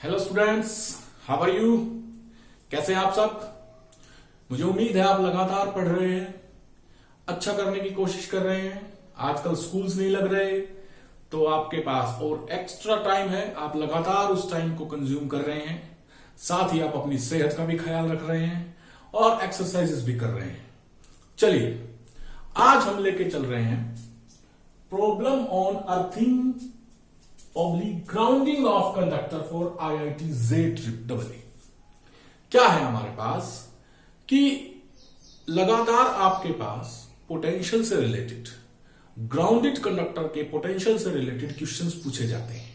Hello students, how are you? कैसे हैं आप सब? मुझे उम्मीद है आप लगातार पढ़ रहे हैं, अच्छा करने की कोशिश कर रहे हैं। आजकल स्कूल्स नहीं लग रहे तो आपके पास और एक्स्ट्रा टाइम है, आप लगातार उस टाइम को कंज्यूम कर रहे हैं। साथ ही आप अपनी सेहत का भी ख्याल रख रहे हैं और एक्सरसाइजेस भी कर रहे हैं। चलिए, आज हम लेके चल रहे हैं problem on earthing grounding of conductor for IIT JEE। क्या है हमारे पास कि लगातार आपके पास पोटेंशियल से रिलेटेड, ग्राउंडेड कंडक्टर के पोटेंशियल से रिलेटेड क्वेश्चंस पूछे जाते हैं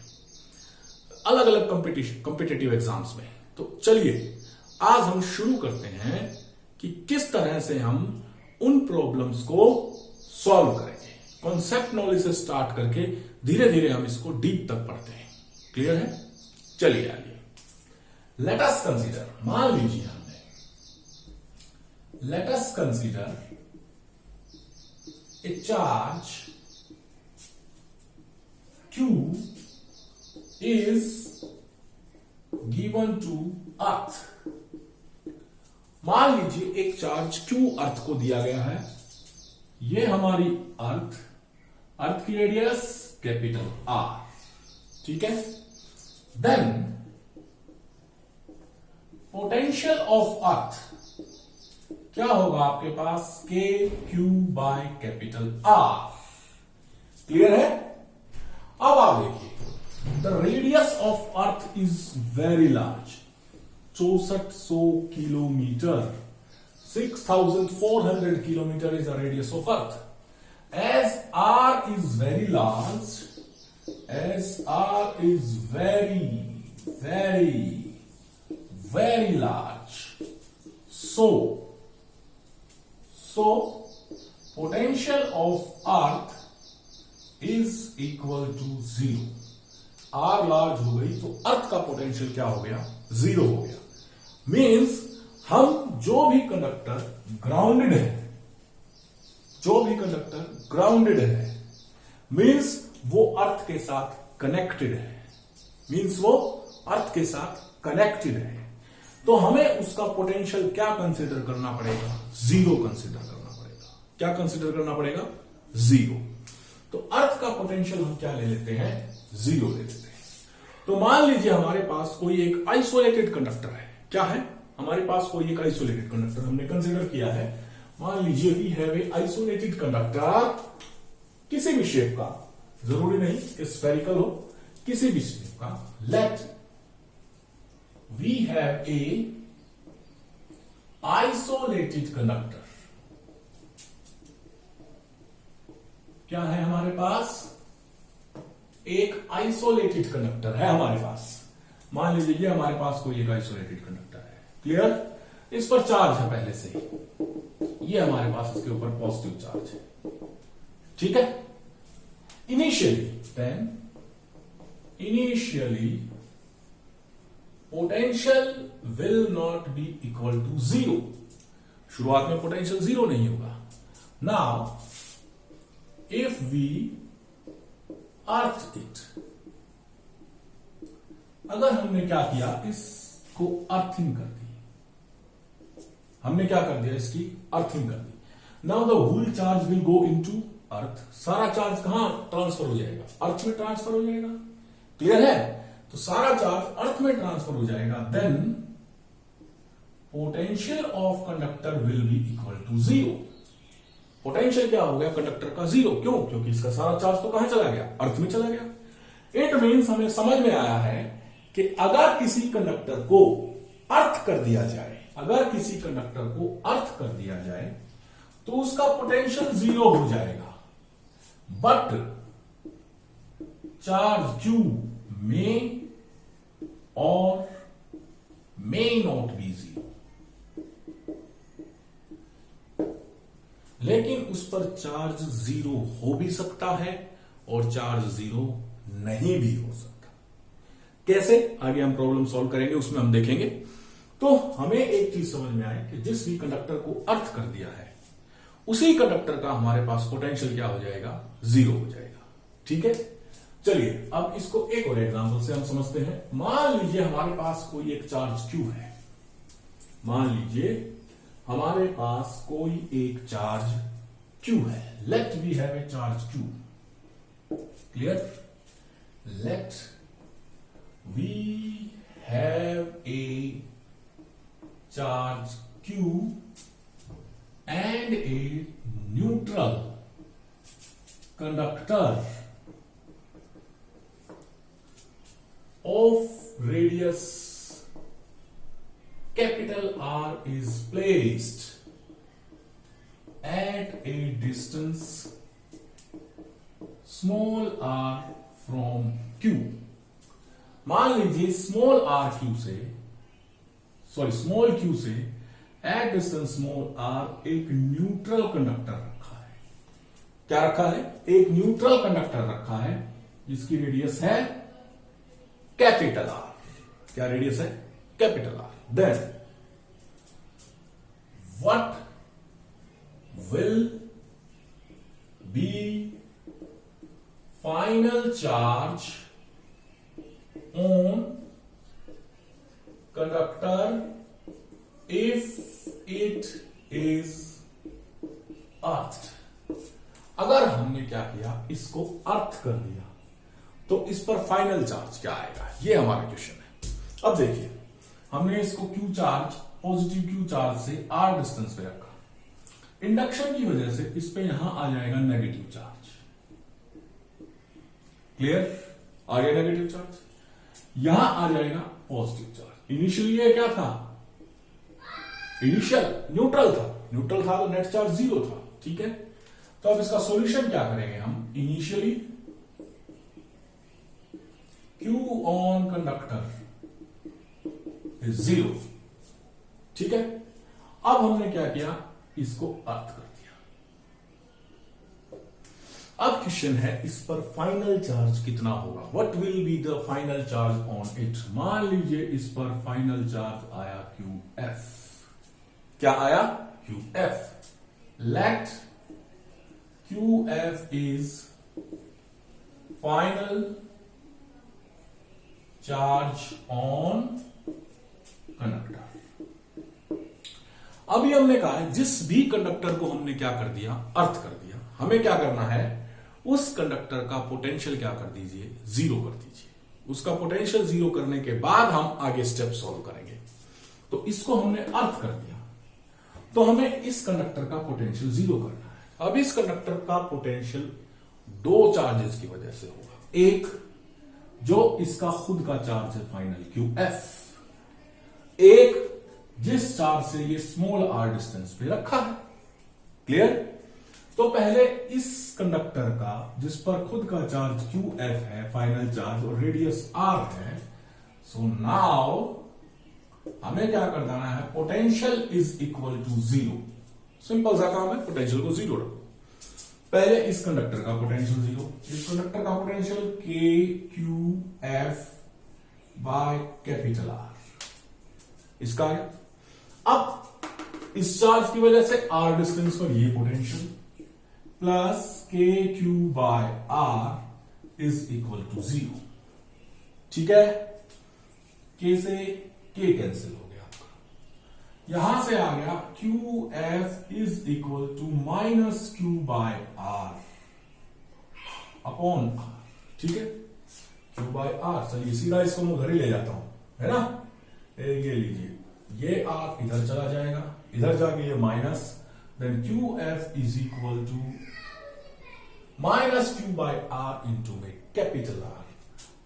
अलग अलग कॉम्पिटिटिव एग्जाम्स में। तो चलिए आज हम शुरू करते हैं कि किस तरह से हम उन प्रॉब्लम्स को सॉल्व करेंगे। कॉन्सेप्ट नॉलेज से स्टार्ट करके धीरे धीरे हम इसको डीप तक पढ़ते हैं। क्लियर है? चलिए आइए, लेट अस कंसीडर, मान लीजिए हमने, let us consider a charge Q is given to अर्थ। मान लीजिए एक चार्ज Q अर्थ को दिया गया है। ये हमारी अर्थ की रेडियस कैपिटल R, ठीक है। देन पोटेंशियल ऑफ अर्थ क्या होगा आपके पास? KQ by capital R। Clear है? अब आप देखिए, the radius of earth is very large, 6400 kilometre, 6400 kilometre is the radius of earth. As R is very large, as R is very large, so potential of earth is equal to 0. R large हो गई तो अर्थ का potential क्या हो गया? 0 हो गया। Means हम जो भी कंडक्टर ग्राउंडेड है, मीन्स वो अर्थ के साथ कनेक्टेड है, तो हमें उसका पोटेंशियल क्या कंसीडर करना पड़ेगा? 0 कंसीडर करना पड़ेगा। क्या कंसीडर करना पड़ेगा? 0। तो अर्थ का पोटेंशियल हम क्या ले लेते हैं? 0 ले लेते हैं। तो मान लीजिए हमारे पास कोई एक आइसोलेटेड कंडक्टर है। क्या है? हमारे पास कोई एक आइसोलेटेड कंडक्टर हमने कंसीडर किया है। मान लीजिए we have a isolated conductor, किसी भी शेप का, जरूरी नहीं कि स्फेरिकल हो, किसी भी शेप का। Let we have a isolated conductor. क्या है हमारे पास? एक आइसोलेटेड कंडक्टर है हमारे पास। मान लीजिए ये हमारे पास कोई एक आइसोलेटेड कंडक्टर है। क्लियर? इस पर चार्ज है पहले से ही, ये हमारे पास इसके ऊपर पॉजिटिव चार्ज है, ठीक है। Initially potential will not be equal to 0। शुरुआत में पोटेंशियल 0 नहीं होगा। Now if we earth it, अगर हमने क्या किया, इसको अर्थिंग कर दी, हमने क्या कर दिया? इसकी अर्थिंग कर दी। Now the whole charge will go into earth. सारा चार्ज कहां ट्रांसफर हो जाएगा? अर्थ में ट्रांसफर हो जाएगा। क्लियर है? तो सारा चार्ज अर्थ में ट्रांसफर हो जाएगा। Then potential of conductor will be equal to 0। Potential क्या हो गया? कंडक्टर का 0। क्यों? क्योंकि इसका सारा चार्ज तो कहां चला गया? अर्थ में चला गया। इट मीन्स हमें समझ में आया है कि अगर किसी कंडक्टर को अर्थ कर दिया जाए, तो उसका पोटेंशियल 0 हो जाएगा। बट चार्ज Q में और मे नॉट बी 0, लेकिन उस पर चार्ज 0 हो भी सकता है और चार्ज 0 नहीं भी हो सकता। कैसे? आगे हम प्रॉब्लम सॉल्व करेंगे, उसमें हम देखेंगे। तो हमें एक चीज समझ में आए कि जिस भी कंडक्टर को अर्थ कर दिया है, उसी कंडक्टर का हमारे पास पोटेंशियल क्या हो जाएगा? 0 हो जाएगा। ठीक है, चलिए अब इसको एक और एग्जांपल से हम समझते हैं। मान लीजिए हमारे पास कोई एक चार्ज Q है। मान लीजिए हमारे पास कोई एक चार्ज Q है। Let we have a charge Q। Clear? Let we have a charge Q and a neutral conductor of radius capital R is placed at a distance small r from Q। मान लीजिए small Q से at distance small r एक neutral conductor रखा है। क्या रखा है? एक न्यूट्रल कंडक्टर रखा है जिसकी रेडियस है कैपिटल R। क्या रेडियस है? Capital R। Then what will be final charge on conductor if it is earthed। अगर हमने क्या किया, इसको अर्थ कर दिया तो इस पर फाइनल चार्ज क्या आएगा, ये हमारा क्वेश्चन है। अब देखिए हमने इसको Q charge, positive Q charge से R डिस्टेंस पे रखा। इंडक्शन की वजह से इस पे यहां आ जाएगा नेगेटिव चार्ज। क्लियर? आ गया नेगेटिव चार्ज, यहां आ जाएगा पॉजिटिव चार्ज। इनिशियली ये क्या था? इनिशियल न्यूट्रल था तो नेट चार्ज 0 था। ठीक है, तो अब इसका सॉल्यूशन क्या करेंगे हम? Initially Q on conductor is 0। ठीक है, अब हमने क्या किया, इसको अर्थ कर दिया। अब क्वेश्चन है इस पर फाइनल चार्ज कितना होगा? What will be the final charge on it? मान लीजिए इस पर फाइनल चार्ज आया QF। क्या आया? QF। Let QF is final charge on conductor. अभी हमने कहा है जिस भी कंडक्टर को हमने क्या कर दिया, अर्थ कर दिया, हमें क्या करना है, उस कंडक्टर का पोटेंशियल क्या कर दीजिए, 0 कर दीजिए। उसका पोटेंशियल 0 करने के बाद हम आगे स्टेप सॉल्व करेंगे। तो इसको हमने अर्थ कर दिया, तो हमें इस कंडक्टर का पोटेंशियल 0 करना है। अब इस कंडक्टर का पोटेंशियल दो चार्जेस की वजह से होगा। एक जो इसका खुद का चार्ज है फाइनल QF, एक जिस चार्ज से ये स्मॉल r डिस्टेंस पे रखा है। क्लियर? तो पहले इस कंडक्टर का जिस पर खुद का चार्ज QF है, फाइनल चार्ज, और रेडियस R है। सो नाउ हमें क्या कर देना है, potential is equal to 0। Simple सा काम है, पोटेंशियल को 0 रखो। पहले इस कंडक्टर का पोटेंशियल 0, इस कंडक्टर का potential KQF by capital R। इसका है। अब इस चार्ज की वजह से R डिस्टेंस पर ये potential plus KQ by R is equal to 0। ठीक है, K से K कैंसिल हो गया आपका, यहां से आ गया QF is equal to minus Q by R upon R। ठीक है, Q बाय R। चलिए सीधा इसको मैं घर ही ले जाता हूं, है ना। ये लीजिए, ये R इधर चला जाएगा, इधर जाके ये minus, then QF is equal to minus Q by R into में कैपिटल R,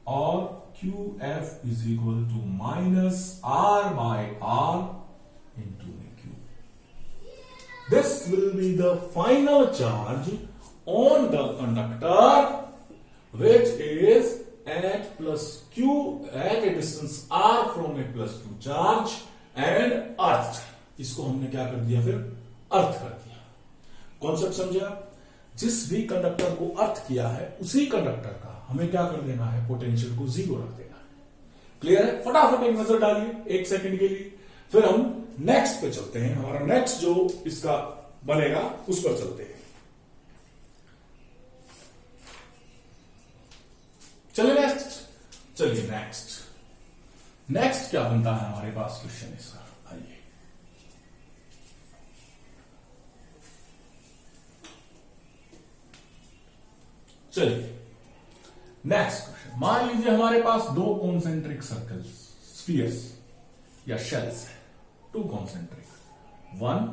और QF is equal to minus R by R into Q. This will be the final charge on the conductor, which is at plus Q at a distance R from a plus Q charge and earth। इसको हमने क्या कर दिया, फिर अर्थ कर दिया। Concept समझे आप? जिस भी कंडक्टर को अर्थ किया है उसी कंडक्टर का हमें क्या कर देना है, पोटेंशियल को 0 रख देना है। क्लियर है? फटाफट एक नजर डालिए 1 सेकंड के लिए, फिर हम नेक्स्ट पे चलते हैं। हमारा नेक्स्ट जो इसका बनेगा उस पर चलते हैं। चलिए नेक्स्ट क्या बनता है हमारे पास क्वेश्चन इसका, आइए। चलिए नेक्स्ट क्वेश्चन, मान लीजिए हमारे पास दो कॉन्सेंट्रिक सर्कल्स स्फीयर्स या शेल्स है, टू कॉन्सेंट्रिक, 1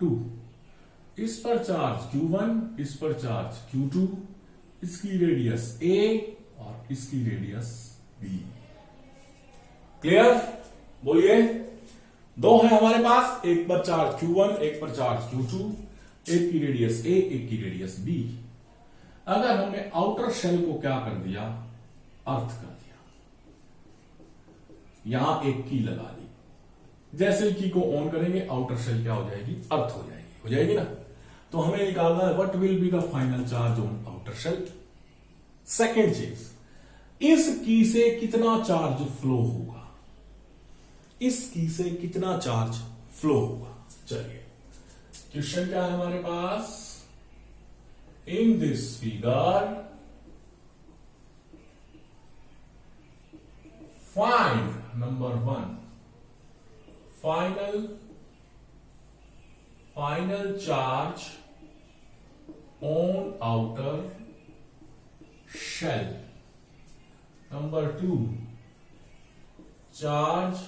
2, इस पर चार्ज Q1, इस पर चार्ज Q2, इसकी रेडियस A और इसकी रेडियस B। क्लियर? बोलिए। दो है हमारे पास, एक पर चार्ज Q1, एक पर चार्ज Q2, एक की रेडियस A, एक की रेडियस B। अगर हमने आउटर शेल को क्या कर दिया, अर्थ कर दिया, यहां एक की लगा दी, जैसे की को ऑन करेंगे आउटर शेल क्या हो जाएगी, अर्थ हो जाएगी ना। तो हमें निकालना है what will be the final charge on outer shell. Second चीज, इस की से कितना चार्ज फ्लो होगा, इस की से कितना चार्ज फ्लो होगा। चलिए क्वेश्चन क्या है हमारे पास, in this figure find number 1 final charge on outer shell. Number 2, charge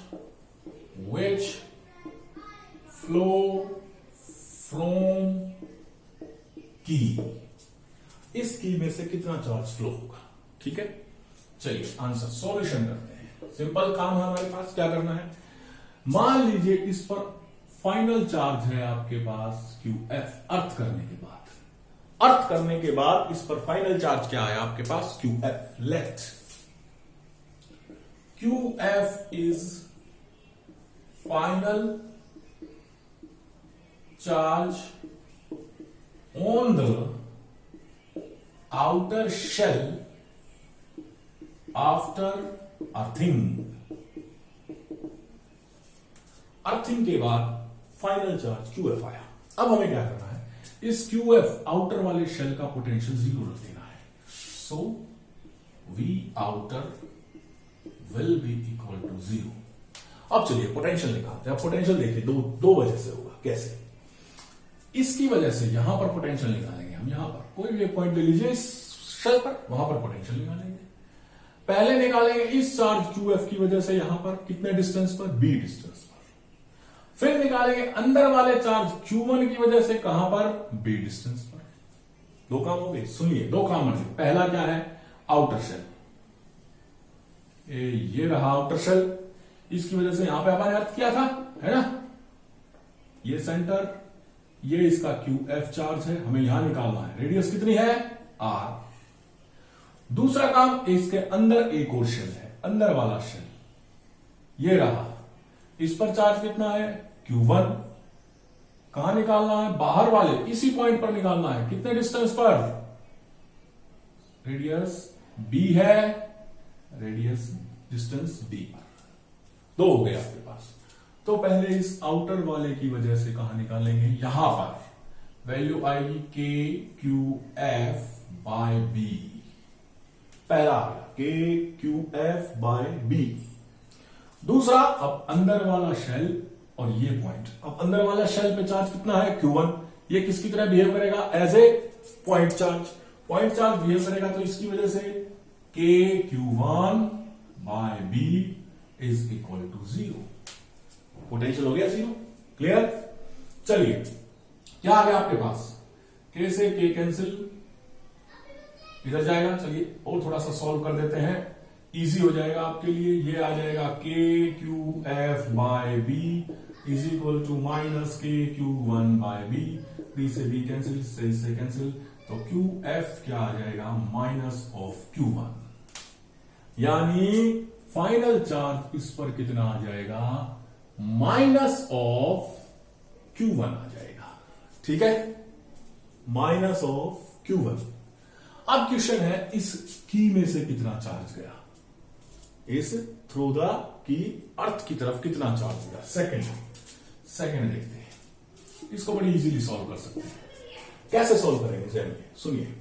which flow from key. इस की में से कितना चार्ज फ्लो होगा। ठीक है, चलिए आंसर सॉल्यूशन करते हैं। सिंपल काम है हमारे पास, क्या करना है, मान लीजिए इस पर फाइनल चार्ज है आपके पास QF, अर्थ करने के बाद इस पर फाइनल चार्ज क्या है आपके पास, QF। Let QF is final charge on the outer shell after earthing। Earthing के बाद फाइनल चार्ज QF आया। अब हमें क्या करना है, इस QF आउटर वाले शेल का पोटेंशियल 0 रख देना है। So V outer will be equal to 0। अब चलिए पोटेंशियल निकालते हैं। अब पोटेंशियल देखिए दो वजह से होगा। कैसे, इसकी वजह से यहां पर पोटेंशियल निकालेंगे हम, यहां पर कोई भी एक पॉइंट ले लीजिए इस शेल पर, वहां पर पोटेंशियल निकालेंगे। पहले निकालेंगे इस चार्ज QF की वजह से यहां पर कितने डिस्टेंस पर, B डिस्टेंस पर। फिर निकालेंगे अंदर वाले चार्ज Q1 की वजह से कहां पर, B डिस्टेंस पर। दो काम हो गए, सुनिए दो काम हो गए। पहला क्या है, आउटर शेल, ये रहा आउटर शेल, इसकी वजह से यहां पे अपन ने अर्थ किया था, है ना। ये सेंटर, ये इसका QF चार्ज है, हमें यहां निकालना है। रेडियस कितनी है, R। दूसरा काम, इसके अंदर एक और शेल है, अंदर वाला शेल, ये रहा, इस पर चार्ज कितना है, Q1। कहां निकालना है, बाहर वाले इसी पॉइंट पर निकालना है। कितने डिस्टेंस पर, रेडियस B है, रेडियस डिस्टेंस B पर। दो हो गए आपके पास। तो पहले इस आउटर वाले की वजह से कहां निकालेंगे, यहां पर वैल्यू आएगी KQF बाय B। पहला आ गया KQF बाय B। दूसरा, अब अंदर वाला शेल और ये पॉइंट, अब अंदर वाला शेल पे चार्ज कितना है, Q1। ये किसकी तरह बिहेव करेगा, as a point charge. Point charge behave करेगा तो इसकी वजह से KQ1 by B is equal to 0। Potential हो गया 0। क्लियर। चलिए क्या आ गया आपके पास, K से K कैंसिल, इधर जाएगा। चलिए और थोड़ा सा सॉल्व कर देते हैं, इजी हो जाएगा आपके लिए। ये आ जाएगा KQF by B is equal to minus KQ1 by B। B से B कैंसिल, से कैंसिल, तो QF क्या आ जाएगा, माइनस ऑफ Q1। यानी फाइनल चार्ज इस पर कितना आ जाएगा, माइनस ऑफ Q1 आ जाएगा। ठीक है, माइनस ऑफ Q1। अब क्वेश्चन है, इस की में से कितना चार्ज गया, इस थ्रू द की अर्थ की तरफ कितना चार्ज गया। सेकंड देखते हैं, इसको बड़ी इजीली सॉल्व कर सकते हैं। कैसे सॉल्व करेंगे, सुनिए।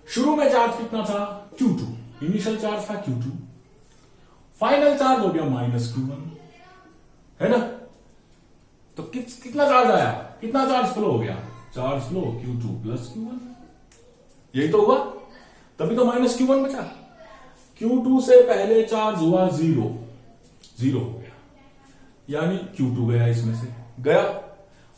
शुरू में चार्ज कितना था Q2, इनिशियल चार्ज था Q2, फाइनल चार्ज हो गया -Q1, है ना। तो कितना चार्ज आया, कितना चार्ज फ्लो हो गया, चार्ज फ्लो Q2 + Q1, यही तो हुआ, तभी तो -Q1 बचा। Q2 से पहले चार्ज हुआ 0 हो गया, यानी Q2 गया, इसमें से गया,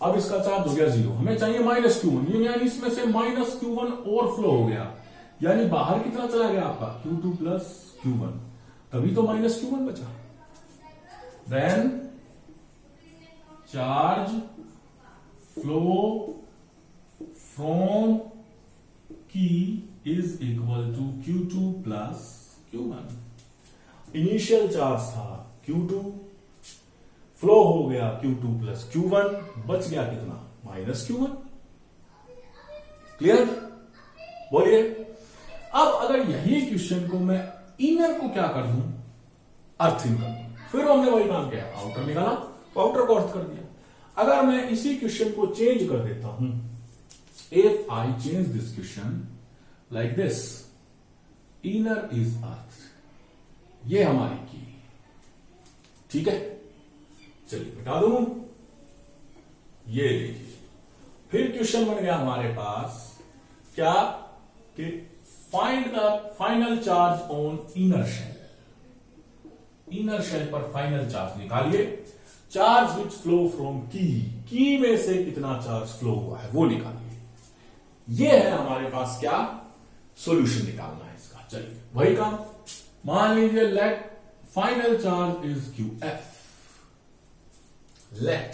अब इसका चार्ज हो गया 0, हमें चाहिए -Q1, यानी इसमें से -Q1 और फ्लो हो गया, यानी बाहर कितना चला गया आपका Q2 + Q1, तभी तो -Q1 बचा। Then charge flow from key is equal to Q2 + Q1। Initial charge था Q2, फ्लो हो गया Q2 + Q1, बच गया कितना -Q1। क्लियर, बोलिए। अब अगर यही क्वेश्चन को मैं इनर को क्या कर दूं, अर्थिंग कर दूं, फिर हमने वही काम किया, आउटर निकाला तो आउटर को अर्थ कर दिया। अगर मैं इसी क्वेश्चन को चेंज कर देता हूं, if I change this question like this, inner is earth, ये हमारी की, ठीक है। चलिए बता दूं, ये देखिए, फिर क्वेश्चन बन गया हमारे पास क्या कि find the final charge on inner shell. Inner shell पर फाइनल चार्ज निकालिए, charge which flow from key में से कितना चार्ज फ्लो हुआ है वो निकालिए। ये है हमारे पास क्या, सॉल्यूशन निकालना है इसका। चलिए वही काम, मान लीजिए let final charge is QF, let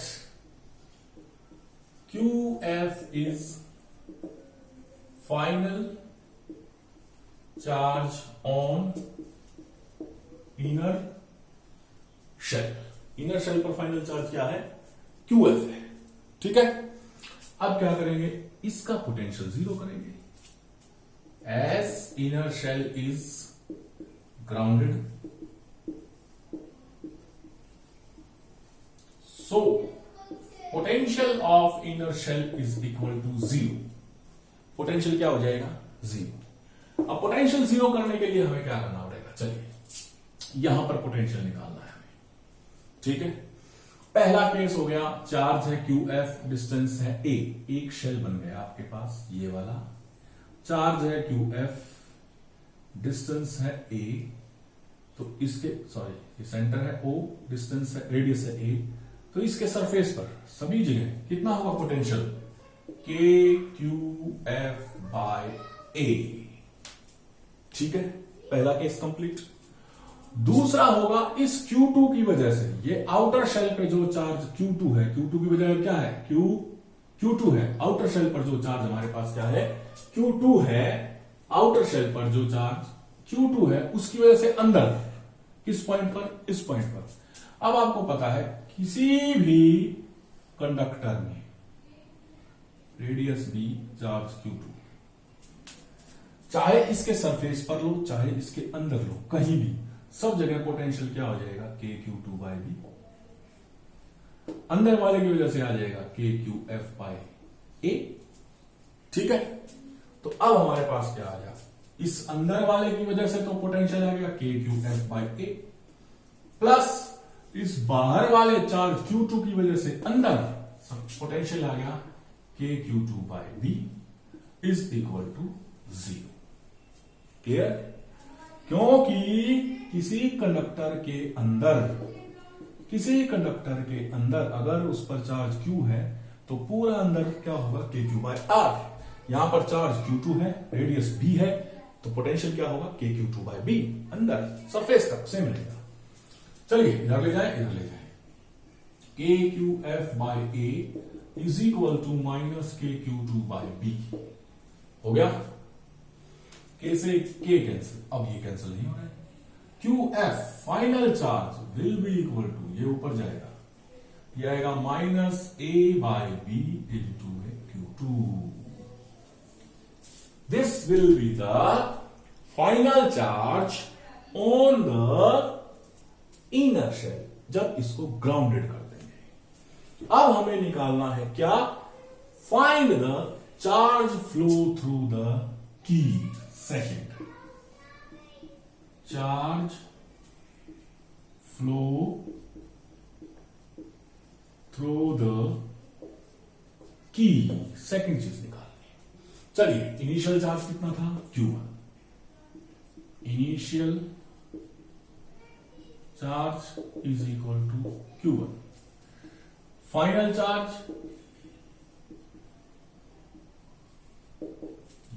QF is final charge on inner shell. Inner shell पर फाइनल चार्ज क्या है, QF है, ठीक है। अब क्या करेंगे, इसका पोटेंशियल 0 करेंगे, as inner shell is grounded, so potential of inner shell is equal to 0। Potential क्या हो जाएगा, 0। अब पोटेंशियल 0 करने के लिए हमें क्या करना पड़ेगा, चलिए यहां पर पोटेंशियल निकालना है हमें, ठीक है। पहला केस हो गया, चार्ज है QF, डिस्टेंस है a, एक शेल बन गया आपके पास ये वाला, चार्ज है QF, डिस्टेंस है a, तो इसके सॉरी ये सेंटर है O, डिस्टेंस है, रेडियस है a, तो इसके सरफेस पर सभी जगह कितना होगा पोटेंशियल, KQF/A, ठीक है। पहला केस कंप्लीट। दूसरा होगा इस Q2 की वजह से, ये आउटर शेल पे जो चार्ज Q2 है, Q2 की वजह क्या है, Q2 है, आउटर शेल पर जो चार्ज हमारे पास क्या है, Q2 है, आउटर शेल पर जो चार्ज Q2 है, उसकी वजह से अंदर किस पॉइंट पर, इस पॉइंट पर। अब आपको पता है किसी भी कंडक्टर में रेडियस b, चार्ज Q2, चाहे इसके सरफेस पर लो चाहे इसके अंदर लो, कहीं भी सब जगह पोटेंशियल क्या हो जाएगा, KQ2/B, अंदर वाले की वजह से आ जाएगा KQF/A, ठीक है। तो अब हमारे पास क्या आ गया, इस अंदर वाले की वजह से तो पोटेंशियल आ गया KQF/A, प्लस इस बाहर वाले चार्ज Q2 की वजह से अंदर पोटेंशियल आ गया KQ2/B is equal to 0। Clear, क्योंकि किसी कंडक्टर के अंदर अगर उस पर चार्ज Q है तो पूरा अंदर क्या होगा, KQ/R। यहां पर चार्ज Q2 है, रेडियस B है, तो पोटेंशियल क्या होगा, KQ2/B, अंदर सरफेस तक सेम रहेगा। चलिए इधर ले जाए, इधर ले जाए, KQF/A is equal to -KQ2/B हो गया। K से K कैंसिल, अब ये कैंसिल नहीं हो रहा है। QF final charge will be equal to, ये ऊपर जाएगा, ये आएगा -A/B into Q2। This will be the final charge on the inner shell, जब इसको ग्राउंडेड कर देंगे। अब हमें निकालना है क्या, find the charge flow through the key. Second charge flow through the key, second चीज निकालनी है। चलिए, इनिशियल चार्ज कितना था, Q1, initial charge is equal to Q1, final charge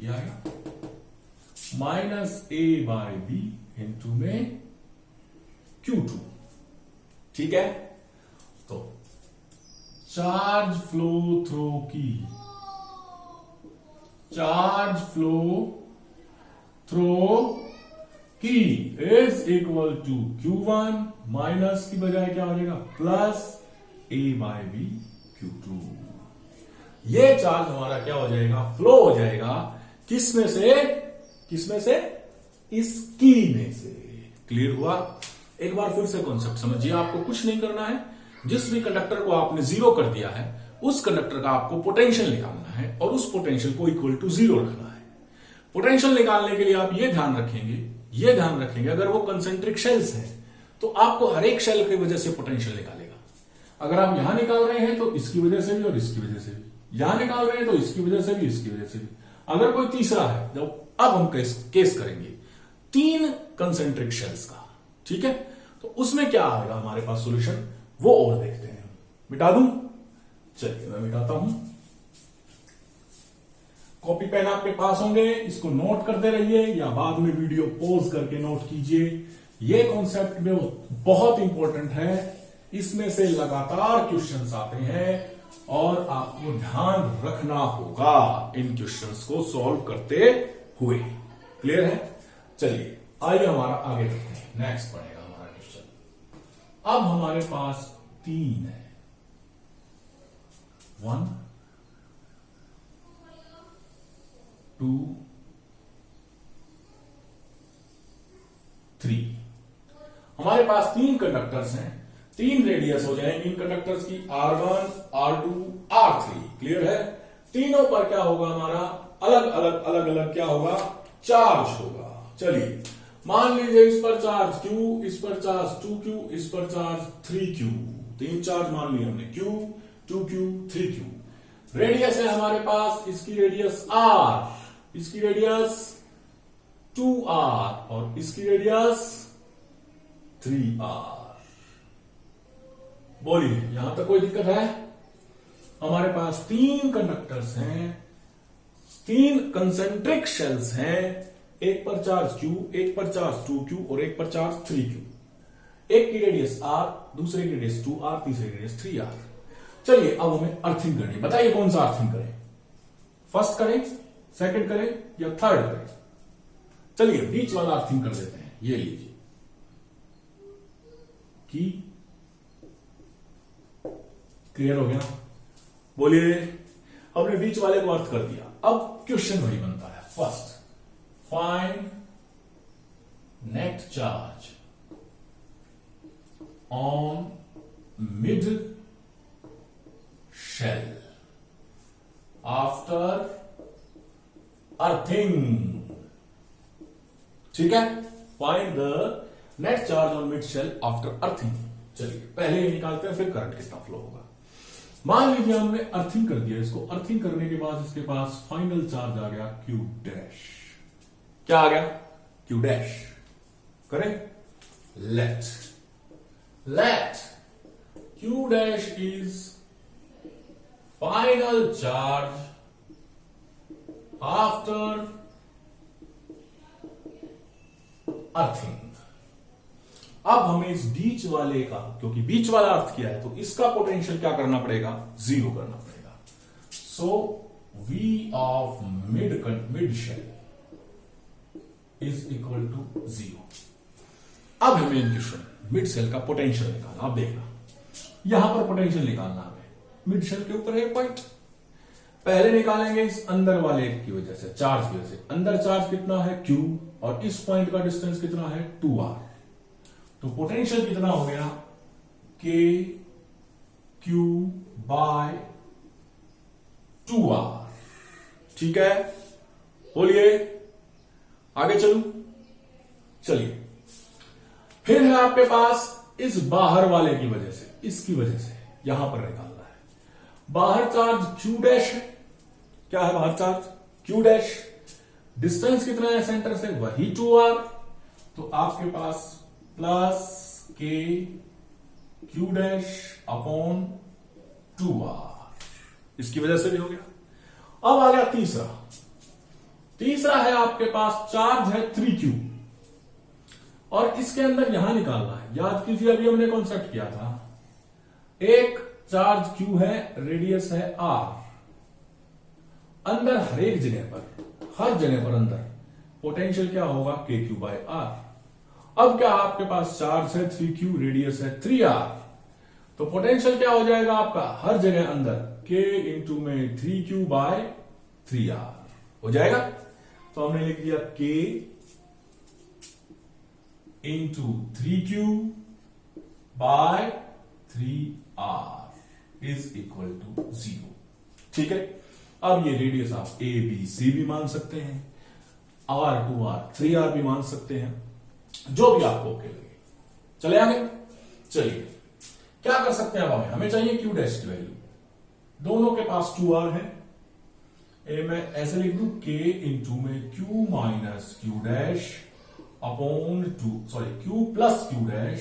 यह आएगा -A/B इंटू में Q2, ठीक है। तो charge flow through key, charge flow through key is equal to Q1 minus की बजाय क्या हो जाएगा प्लस A/B Q2। ये चार्ज हमारा क्या हो जाएगा, फ्लो हो जाएगा किसमें से, किसमें से, इस की में से। क्लियर हुआ। एक बार फिर से कॉन्सेप्ट समझिए, आपको कुछ नहीं करना है, जिस भी कंडक्टर को आपने जीरो कर दिया है उस कंडक्टर का आपको पोटेंशियल निकालना है और उस पोटेंशियल को इक्वल टू जीरो रखना है। पोटेंशियल निकालने के लिए आप ये ध्यान रखेंगे अगर वो कंसेंट्रिक शेल्स है तो आपको हर एक शेल की वजह से पोटेंशियल निकालेगा। अगर आप यहां निकाल रहे हैं तो इसकी वजह से भी और इसकी वजह से भी, यहां निकाल रहे हैं तो इसकी वजह से भी, इसकी वजह से भी। अगर कोई तीसरा है, जब अब हम केस करेंगे 3 कंसेंट्रिक शेल्स का, ठीक है, तो उसमें क्या आएगा हमारे पास सॉल्यूशन, वो और देखते हैं। मिटा दूं, चलिए मैं मिटाता हूं। कॉपी पेन आपके पास होंगे, इसको नोट करते रहिए या बाद में वीडियो पॉज करके नोट कीजिए। ये कॉन्सेप्ट में बहुत इंपॉर्टेंट है, इसमें से लगातार क्वेश्चंस आते हैं और आपको ध्यान रखना होगा इन क्वेश्चंस को सॉल्व करते हुए। क्लियर है। चलिए आइए हमारा आगे बढ़ते हैं, नेक्स्ट पढ़ेगा हमारा क्वेश्चन। अब हमारे पास 3 है, 1 2 3। हमारे पास 3 कंडक्टर्स हैं, 3 रेडियस हो जाएंगे इन कंडक्टर्स की, R1 R2 R3। क्लियर है। तीनों पर क्या होगा हमारा, अलग अलग क्या होगा, चार्ज होगा। चलिए मान लीजिए इस पर चार्ज Q, इस पर चार्ज 2Q, इस पर चार्ज 3Q। 3 चार्ज मान लिए हमने, Q 2Q 3Q। रेडियस है हमारे पास, इसकी रेडियस R, इसकी रेडियस 2R और इसकी रेडियस 3R। बोलिए यहां तक कोई दिक्कत है। हमारे पास 3 कंडक्टर्स हैं, 3 कंसेंट्रिक शेल्स हैं, एक पर चार्ज Q, एक पर चार्ज 2Q और एक पर चार्ज 3Q। एक की रेडियस R, दूसरे की रेडियस 2R, तीसरे की रेडियस 3R। चलिए अब हमें अर्थिंग करनी है। बताइए कौन सा अर्थिंग करें, फर्स्ट करें, सेकंड करें या थर्ड करें। चलिए बीच वाला अर्थिंग कर देते हैं। ये लीजिए की, क्लियर हो गया। बोलिए हमने बीच वाले को अर्थ कर दिया। अब क्वेश्चन वही बनता है, first find net charge on mid shell after earthing. ठीक है, find the net charge on mid shell after earthing. चलिए पहले ये निकालते हैं, फिर करंट कितना फ्लो होगा। मान लीजिए हमने अर्थिंग कर दिया इसको, अर्थिंग करने के बाद इसके पास फाइनल चार्ज आ गया Q डैश। क्या आ गया, Q डैश। करें, let Q dash is final charge after earthing. अब हमें इस बीच वाले का, क्योंकि बीच वाला अर्थ किया है तो इसका पोटेंशियल क्या करना पड़ेगा, 0 करना पड़ेगा। So V of mid shell is equal to 0। अब हमें क्वेश्चन मिड शेल का पोटेंशियल निकालना। अब देखना यहां पर पोटेंशियल निकालना हमें, मिड शेल के ऊपर है पॉइंट। पहले निकालेंगे इस अंदर वाले की वजह से, चार्ज की वजह से। अंदर चार्ज कितना है Q और इस पॉइंट का डिस्टेंस कितना है 2R। तो पोटेंशियल कितना हो गया, K Q बाय 2R। ठीक है, बोलिए आगे चलूं, चलिए। फिर है आपके पास इस बाहर वाले की वजह से, इसकी वजह से यहां पर निकालना है। बाहर चार्ज Q डैश है। क्या है बाहर चार्ज? Q dash. डिस्टेंस कितना है सेंटर से? वही 2r। तो आपके पास plus K Q dash upon 2r, इसकी वजह से भी हो गया। अब आ गया तीसरा। तीसरा है आपके पास चार्ज है 3Q, और इसके अंदर यहां निकालना है। याद कीजिए अभी हमने कॉन्सेप्ट किया था, एक चार्ज Q है, रेडियस है R, अंदर हर एक जगह पर, हर जगह पर अंदर पोटेंशियल क्या होगा? KQ by R। अब क्या आपके पास चार्ज है 3Q, रेडियस है 3R, तो पोटेंशियल क्या हो जाएगा आपका? हर जगह अंदर K इंटू में 3Q बाय 3R हो जाएगा। तो हमने लिख दिया K into 3Q by 3R is equal to 0। ठीक है, अब ये रेडियस आप A B C भी मान सकते हैं, R 2R 3R भी मान सकते हैं, जो भी आपको ओके लगे। चले आगे, चलिए क्या कर सकते हैं। अब हमें चाहिए Q डैश की वैल्यू, दोनों के पास 2R है। मैं ऐसे लिख दूं K इंटू में Q minus Q dash upon 2, sorry Q plus Q dash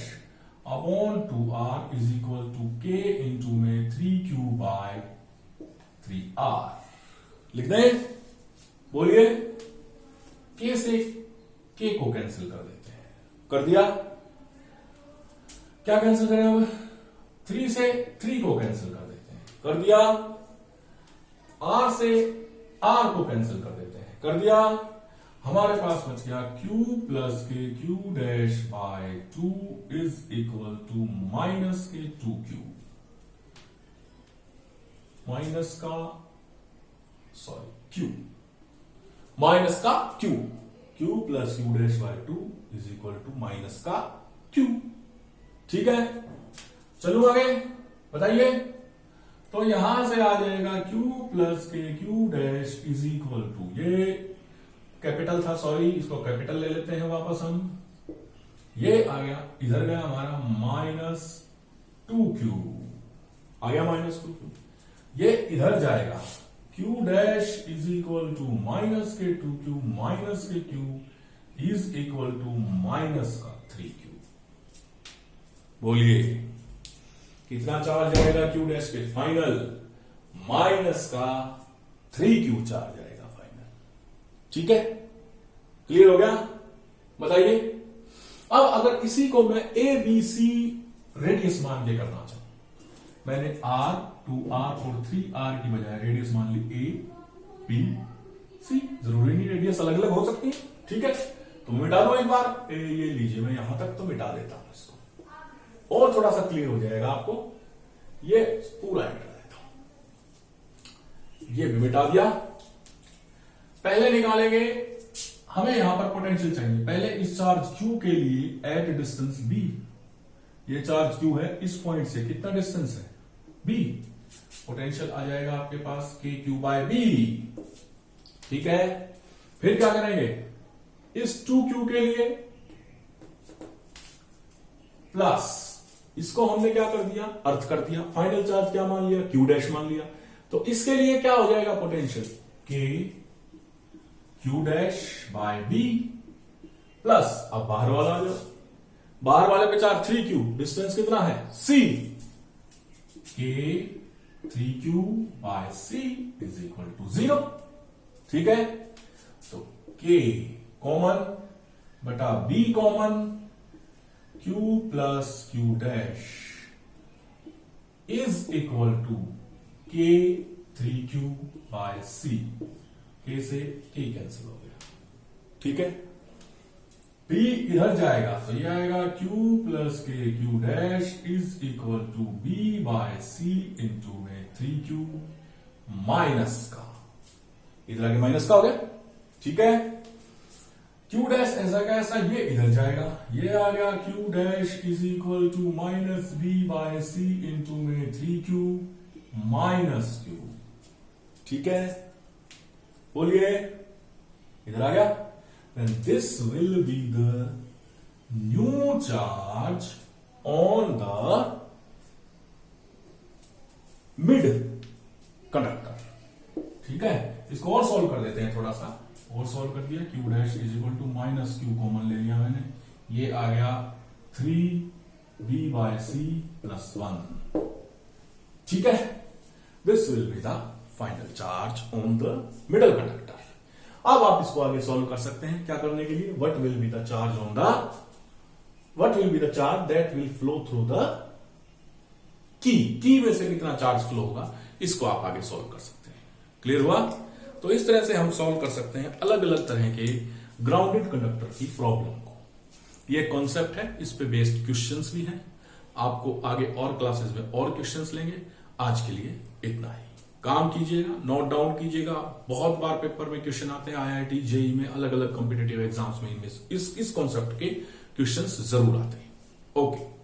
upon 2R is equal to K into में 3Q बाय 3R। लिख दें, बोलिए। K से K को कैंसिल कर देते हैं, कर दिया। क्या कैंसिल करें अब? 3 से 3 को कैंसिल कर देते हैं, कर दिया। R से R को कैंसिल कर देते हैं, कर दिया। हमारे पास बच गया Q प्लस के Q dash by 2 is equal to minus के 2Q, माइनस का Q, माइनस का Q, Q plus Q dash by 2 is equal to minus का Q। ठीक है, चलो आगे बताइए। तो यहां से आ जाएगा Q प्लस के Q dash is equal to, ये कैपिटल था, सॉरी इसको कैपिटल ले लेते हैं वापस हम। ये आ गया, इधर गया हमारा माइनस 2Q, आ गया माइनस 2Q। ये इधर जाएगा Q dash is equal to minus के 2Q माइनस के Q is equal to minus का 3Q। बोलिए कितना चार्ज आएगा Q डैश पे? फाइनल माइनस का 3Q चार्ज आएगा फाइनल। ठीक है, क्लियर हो गया? बताइए। अब अगर इसी को मैं ABC रेडियस मान के करना चाहूं, मैंने R 2R और 3R की बजाय रेडियस मान ली A B C, जरूरी नहीं रेडियस अलग अलग हो सकती है। ठीक है, तो मिटा दो एक बार। ये लीजिए, मैं यहां तक तो मिटा देता हूं इसको, और थोड़ा सा क्लियर हो जाएगा आपको। ये पूरा मिटा देता हूं, ये भी मिटा दिया। पहले निकालेंगे, हमें यहां पर पोटेंशियल चाहिए। पहले इस चार्ज Q के लिए एट डिस्टेंस B, ये चार्ज Q है, इस पॉइंट से कितना डिस्टेंस है? B। पोटेंशियल आ जाएगा आपके पास KQ बाय B। ठीक है, फिर क्या करेंगे? इस 2Q के लिए प्लस, इसको हमने क्या कर दिया? अर्थ कर दिया। फाइनल चार्ज क्या मान लिया? Q डैश मान लिया। तो इसके लिए क्या हो जाएगा potential? K Q dash bye B plus, अब बाहर वाला आ जाओ, बाहर वाले पे चार्ज 3Q, डिस्टेंस कितना है? C, K 3Q by C is equal to 0। ठीक है, तो K कॉमन बटा B common, Q plus Q dash is equal to K 3Q by C। K से K कैंसिल हो गया। ठीक है, B इधर जाएगा तो ये आएगा Q प्लस के Q dash is equal to B by C into में 3Q माइनस का, इधर आगे माइनस का हो गया। ठीक है, Q डैश ऐसा का ऐसा ये इधर जाएगा, ये आ गया Q dash is equal to minus B by C into में 3Q माइनस Q। ठीक है, बोलिए, इधर आ गया। then this will be the new charge on the mid conductor. ठीक है, इसको और सॉल्व कर देते हैं थोड़ा सा, और सॉल्व कर दिया। Q dash is equal to minus Q common ले लिया मैंने, ये आ गया 3b/c प्लस 1। ठीक है, this will be the final charge on the middle conductor. अब आप इसको आगे सॉल्व कर सकते हैं, क्या करने के लिए, what will be the charge on the, what will be the charge that will flow through the की में से कितना चार्ज फ्लो होगा, इसको आप आगे सॉल्व कर सकते हैं। क्लियर हुआ? तो इस तरह से हम सॉल्व कर सकते हैं अलग अलग तरह के ग्राउंडेड कंडक्टर की प्रॉब्लम को। ये कॉन्सेप्ट है, इस पे बेस्ड क्वेश्चंस भी हैं। आपको आगे और क्लासेस में और क्वेश्चंस लेंगे। आज के लिए इतना ही। काम कीजिएगा, नोट डाउन कीजिएगा। बहुत बार पेपर में क्वेश्चन आते हैं, IIT जेईई में, अलग अलग कॉम्पिटेटिव एग्जाम्स में इनमें इस कॉन्सेप्ट के क्वेश्चंस जरूर आते हैं। ओके।